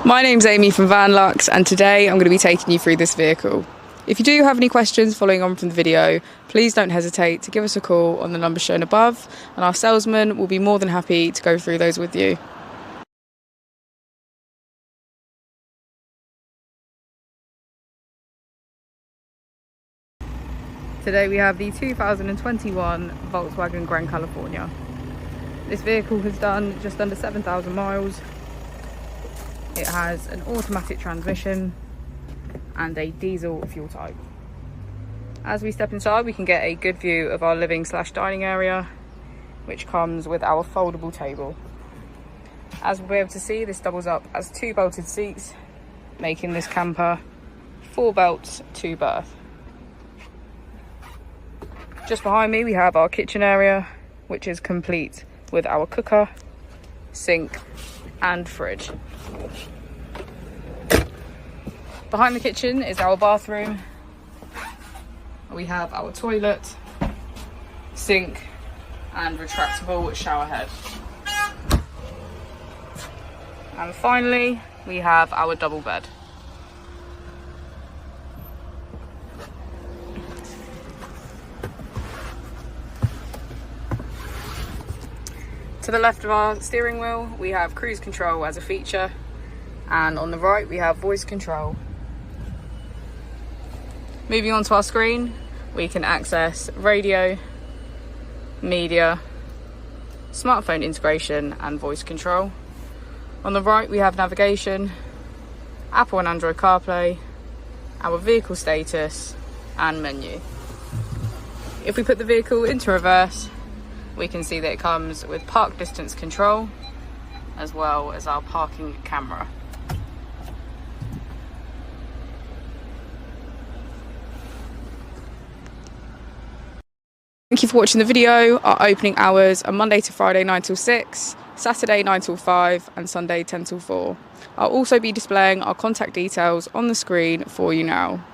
My name's Amy from Vanlux, and today I'm going to be taking you through this vehicle. If you do have any questions following on from the video, please don't hesitate to give us a call on the number shown above, and our salesman will be more than happy to go through those with you. Today we have the 2021 Volkswagen Grand California. This vehicle has done just under 7,000 miles. It has an automatic transmission and a diesel fuel type. As we step inside, we can get a good view of our living/dining area, which comes with our foldable table. As we'll be able to see, this doubles up as 2 belted seats, making this camper 4 belts, 2 berth. Just behind me we have our kitchen area, which is complete with our cooker, sink and fridge. Behind the kitchen is our bathroom. We have our toilet, sink and retractable shower head. And finally we have our double bed. To the left of our steering wheel, we have cruise control as a feature, and on the right we have voice control. Moving on to our screen, we can access radio, media, smartphone integration and voice control. On the right we have navigation, Apple and Android CarPlay, our vehicle status and menu. If we put the vehicle into reverse, we can see that it comes with park distance control as well as our parking camera. Thank you for watching the video. Our opening hours are Monday to Friday 9 till 6, Saturday 9 till 5 and Sunday 10 till 4. I'll also be displaying our contact details on the screen for you now.